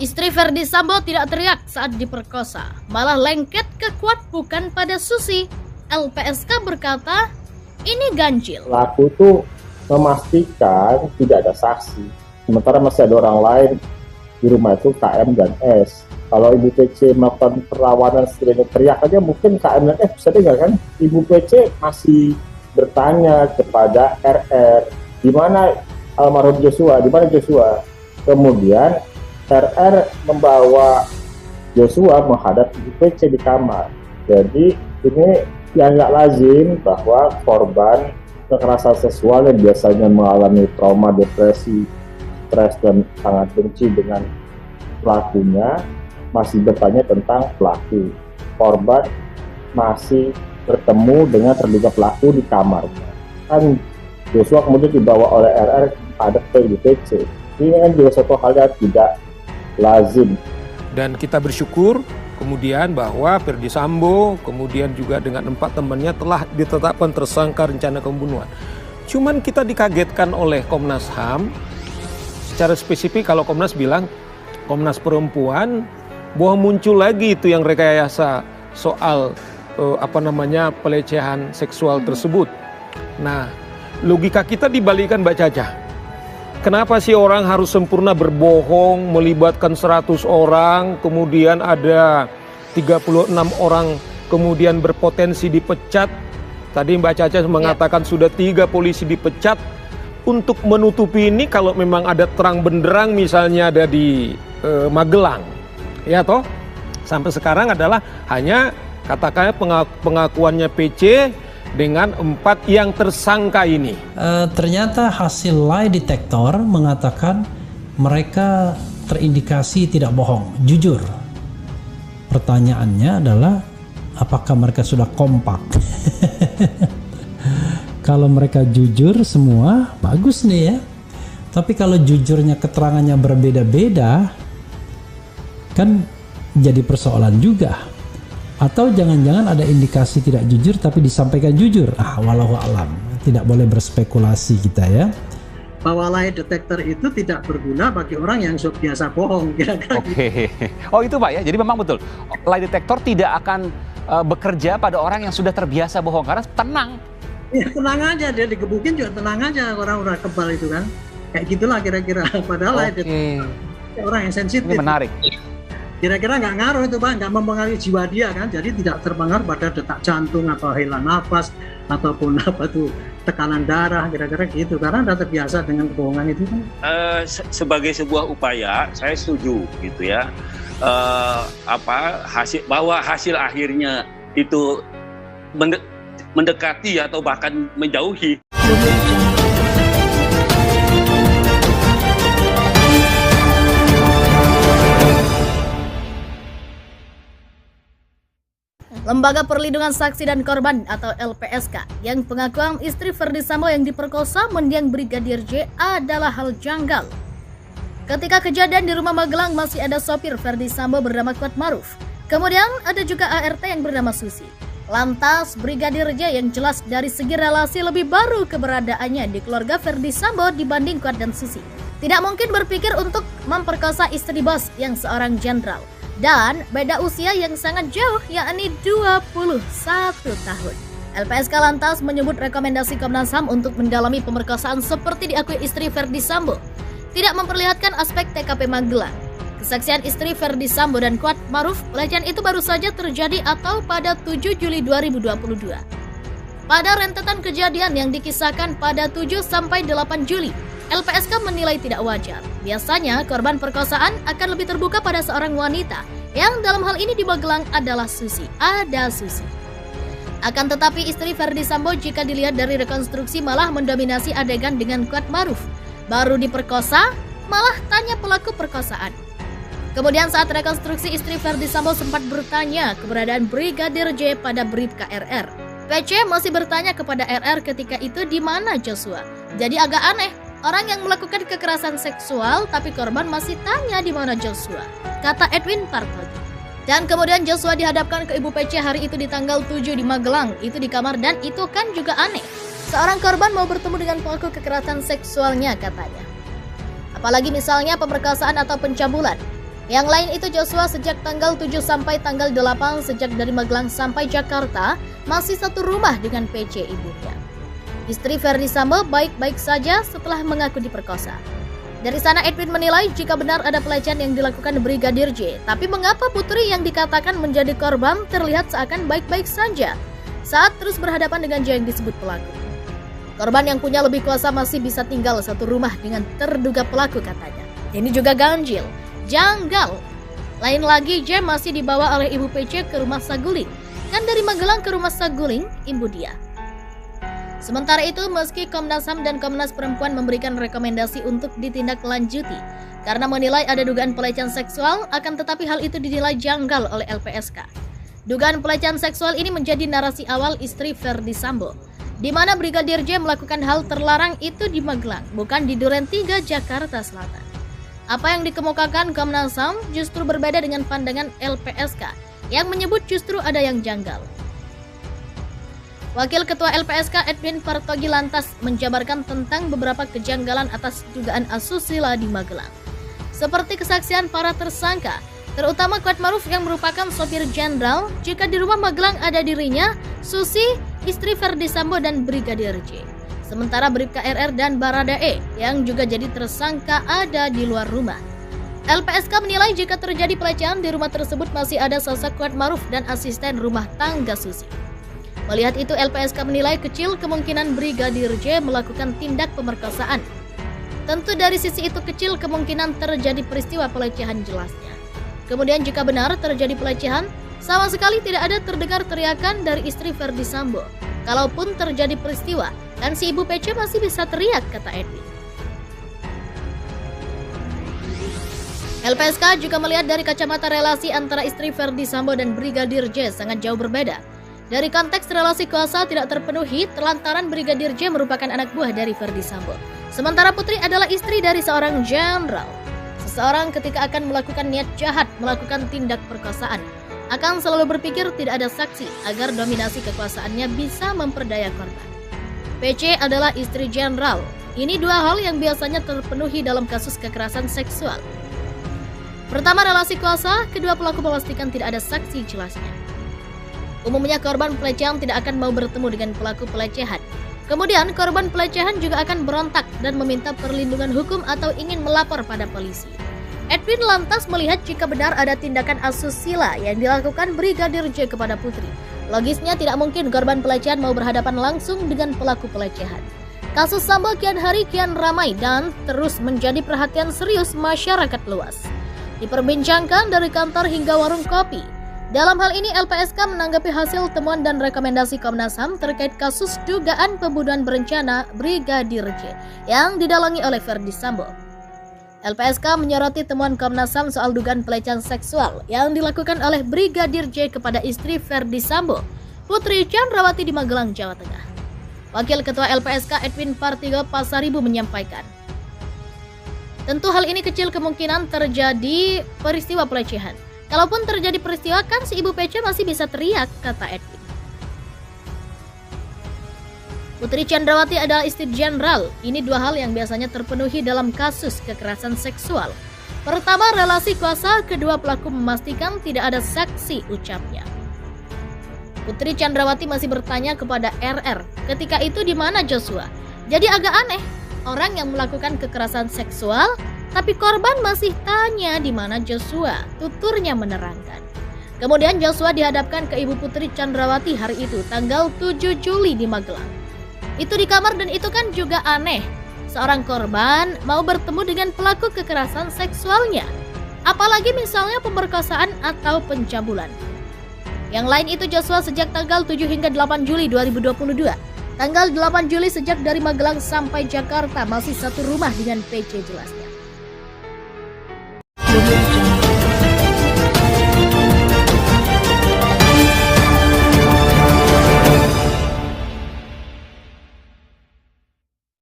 Istri Ferdi Sambo tidak teriak saat diperkosa, malah lengket ke Kuat bukan pada Susi. LPSK berkata, ini ganjil. Pelaku itu memastikan tidak ada saksi, sementara masih ada orang lain di rumah itu, KM dan S. Kalau Ibu PC melakukan perlawanan sekiranya teriak aja, mungkin KM dan S bisa dengar kan? Ibu PC masih bertanya kepada RR, di mana almarhum Joshua, di mana Joshua? Kemudian RR membawa Joshua menghadap Ibu PC di kamar. Jadi ini yang nggak lazim bahwa korban kekerasan seksual yang biasanya mengalami trauma, depresi, stres, dan sangat benci dengan pelakunya masih bertanya tentang pelaku. Korban masih bertemu dengan terduga pelaku di kamarnya. Kan Joshua kemudian dibawa oleh RR pada ke IPC. Ini kan juga satu hal yang tidak lazim. Dan kita bersyukur kemudian bahwa Ferdi Sambo kemudian juga dengan 4 temannya telah ditetapkan tersangka rencana pembunuhan. Cuman kita dikagetkan oleh Komnas HAM. Secara spesifik kalau Komnas bilang, Komnas Perempuan, bahwa muncul lagi itu yang rekayasa soal pelecehan seksual tersebut. Nah, logika kita dibalikkan, Mbak Caca. Kenapa sih orang harus sempurna berbohong, melibatkan 100 orang, kemudian ada 36 orang kemudian berpotensi dipecat. Tadi Mbak Caca mengatakan sudah 3 polisi dipecat. Untuk menutupi ini kalau memang ada terang benderang misalnya ada di Magelang, ya toh, sampai sekarang adalah hanya katakannya pengakuannya PC dengan 4 yang tersangka ini. Ternyata hasil lie detector mengatakan mereka terindikasi tidak bohong, jujur. Pertanyaannya adalah apakah mereka sudah kompak? Kalau mereka jujur semua, bagus nih ya. Tapi kalau jujurnya keterangannya berbeda-beda, kan jadi persoalan juga. Atau jangan-jangan ada indikasi tidak jujur tapi disampaikan jujur. Walau alam, tidak boleh berspekulasi kita ya. Bahwa lie detector itu tidak berguna bagi orang yang biasa bohong, kira-kira. Oke. Oh itu Pak ya, jadi memang betul. Lie detector tidak akan bekerja pada orang yang sudah terbiasa bohong karena tenang. Ya tenang aja, dia digebukin juga tenang aja orang-orang kebal itu kan. Kayak gitulah kira-kira. Padahal lie detector orang yang sensitif. Ini menarik. Kira-kira nggak ngaruh itu Pak, nggak mempengaruhi jiwa dia kan, jadi tidak terpengaruh pada detak jantung atau helaan nafas ataupun tekanan darah, kira-kira gitu, karena sudah terbiasa dengan kebohongan itu kan. Sebagai sebuah upaya, saya setuju gitu ya, bahwa hasil akhirnya itu mendekati atau bahkan menjauhi. Lembaga Perlindungan Saksi dan Korban atau LPSK yang pengakuan istri Ferdi Sambo yang diperkosa mendiang Brigadir J adalah hal janggal. Ketika kejadian di rumah Magelang masih ada sopir Ferdi Sambo bernama Kuat Maruf. Kemudian ada juga ART yang bernama Susi. Lantas Brigadir J yang jelas dari segi relasi lebih baru keberadaannya di keluarga Ferdi Sambo dibanding Kuat dan Susi. Tidak mungkin berpikir untuk memperkosa istri bos yang seorang jenderal. Dan beda usia yang sangat jauh, yakni 21 tahun. LPSK lantas menyebut rekomendasi Komnas HAM untuk mendalami pemerkosaan seperti diakui istri Ferdi Sambo. Tidak memperlihatkan aspek TKP Magelang. Kesaksian istri Ferdi Sambo dan Kuat Maruf, pelecehan itu baru saja terjadi atau pada 7 Juli 2022. Pada rentetan kejadian yang dikisahkan pada 7 sampai 8 Juli, LPSK menilai tidak wajar. Biasanya korban perkosaan akan lebih terbuka pada seorang wanita yang dalam hal ini di Magelang adalah Susi. Ada Susi. Akan tetapi istri Ferdi Sambo jika dilihat dari rekonstruksi malah mendominasi adegan dengan Kuat Maruf. Baru diperkosa, malah tanya pelaku perkosaan. Kemudian saat rekonstruksi istri Ferdi Sambo sempat bertanya keberadaan Brigadir J pada Bribka RR. PC masih bertanya kepada RR ketika itu di mana Joshua. Jadi agak aneh. Orang yang melakukan kekerasan seksual tapi korban masih tanya di mana Joshua, kata Edwin Partogi. Dan kemudian Joshua dihadapkan ke Ibu PC hari itu di tanggal 7 di Magelang, itu di kamar dan itu kan juga aneh. Seorang korban mau bertemu dengan pelaku kekerasan seksualnya katanya. Apalagi misalnya pemerkosaan atau pencabulan. Yang lain itu Joshua sejak tanggal 7 sampai tanggal 8 sejak dari Magelang sampai Jakarta masih satu rumah dengan PC ibunya. Istri Ferdi Sambo baik-baik saja setelah mengaku diperkosa. Dari sana Edwin menilai jika benar ada pelecehan yang dilakukan Brigadir J, tapi mengapa putri yang dikatakan menjadi korban terlihat seakan baik-baik saja saat terus berhadapan dengan J yang disebut pelaku. Korban yang punya lebih kuasa masih bisa tinggal satu rumah dengan terduga pelaku katanya. Ini juga ganjil. Janggal. Lain lagi J masih dibawa oleh Ibu PC ke rumah Saguling. Kan dari Magelang ke rumah Saguling, Ibu dia. Sementara itu, meski Komnas HAM dan Komnas Perempuan memberikan rekomendasi untuk ditindaklanjuti karena menilai ada dugaan pelecehan seksual, akan tetapi hal itu dinilai janggal oleh LPSK. Dugaan pelecehan seksual ini menjadi narasi awal istri Ferdi Sambo, di mana Brigadir J melakukan hal terlarang itu di Magelang, bukan di Duren 3, Jakarta Selatan. Apa yang dikemukakan Komnas HAM justru berbeda dengan pandangan LPSK yang menyebut justru ada yang janggal. Wakil Ketua LPSK Edwin Partogi lantas menjabarkan tentang beberapa kejanggalan atas dugaan asusila di Magelang. Seperti kesaksian para tersangka, terutama Kuatmaruf yang merupakan sopir jenderal, jika di rumah Magelang ada dirinya, Susi, istri Ferdi Sambo dan Brigadir J. Sementara Bribka RR dan Baradae yang juga jadi tersangka ada di luar rumah. LPSK menilai jika terjadi pelecehan di rumah tersebut masih ada sosok Kuatmaruf dan asisten rumah tangga Susi. Melihat itu LPSK menilai kecil kemungkinan Brigadir J melakukan tindak pemerkosaan. Tentu dari sisi itu kecil kemungkinan terjadi peristiwa pelecehan jelasnya. Kemudian jika benar terjadi pelecehan, sama sekali tidak ada terdengar teriakan dari istri Ferdi Sambo. Kalaupun terjadi peristiwa, kan si Ibu PC masih bisa teriak, kata Edwin. LPSK juga melihat dari kacamata relasi antara istri Ferdi Sambo dan Brigadir J sangat jauh berbeda. Dari konteks relasi kuasa tidak terpenuhi terlantaran Brigadir J merupakan anak buah dari Ferdi Sambo. Sementara Putri adalah istri dari seorang jenderal. Seseorang ketika akan melakukan niat jahat, melakukan tindak perkosaan, akan selalu berpikir tidak ada saksi agar dominasi kekuasaannya bisa memperdaya korban. PC adalah istri jenderal. Ini dua hal yang biasanya terpenuhi dalam kasus kekerasan seksual. Pertama, relasi kuasa, kedua pelaku memastikan tidak ada saksi jelasnya. Umumnya korban pelecehan tidak akan mau bertemu dengan pelaku pelecehan. Kemudian korban pelecehan juga akan berontak dan meminta perlindungan hukum atau ingin melapor pada polisi. Edwin lantas melihat jika benar ada tindakan asusila yang dilakukan Brigadir J kepada Putri. Logisnya tidak mungkin korban pelecehan mau berhadapan langsung dengan pelaku pelecehan. Kasus Sambo kian hari kian ramai dan terus menjadi perhatian serius masyarakat luas. Diperbincangkan dari kantor hingga warung kopi. Dalam hal ini LPSK menanggapi hasil temuan dan rekomendasi Komnas HAM terkait kasus dugaan pembunuhan berencana Brigadir J yang didalangi oleh Ferdi Sambo. LPSK menyoroti temuan Komnas HAM soal dugaan pelecehan seksual yang dilakukan oleh Brigadir J kepada istri Ferdi Sambo, Putri Chandrawati di Magelang, Jawa Tengah. Wakil Ketua LPSK Edwin Partogi Pasaribu menyampaikan, tentu hal ini kecil kemungkinan terjadi peristiwa pelecehan. Kalaupun terjadi peristiwa kan si Ibu PC masih bisa teriak, kata Edwin. Putri Chandrawati adalah istri jenderal. Ini dua hal yang biasanya terpenuhi dalam kasus kekerasan seksual. Pertama, relasi kuasa, kedua pelaku memastikan tidak ada saksi, ucapnya. Putri Chandrawati masih bertanya kepada RR, ketika itu di mana Joshua? Jadi agak aneh, orang yang melakukan kekerasan seksual tapi korban masih tanya di mana Joshua, tuturnya menerangkan. Kemudian Joshua dihadapkan ke Ibu Putri Chandrawati hari itu, tanggal 7 Juli di Magelang. Itu di kamar dan itu kan juga aneh. Seorang korban mau bertemu dengan pelaku kekerasan seksualnya. Apalagi misalnya pemerkosaan atau pencabulan. Yang lain itu Joshua sejak tanggal 7 hingga 8 Juli 2022. Tanggal 8 Juli sejak dari Magelang sampai Jakarta masih satu rumah dengan PC jelasnya.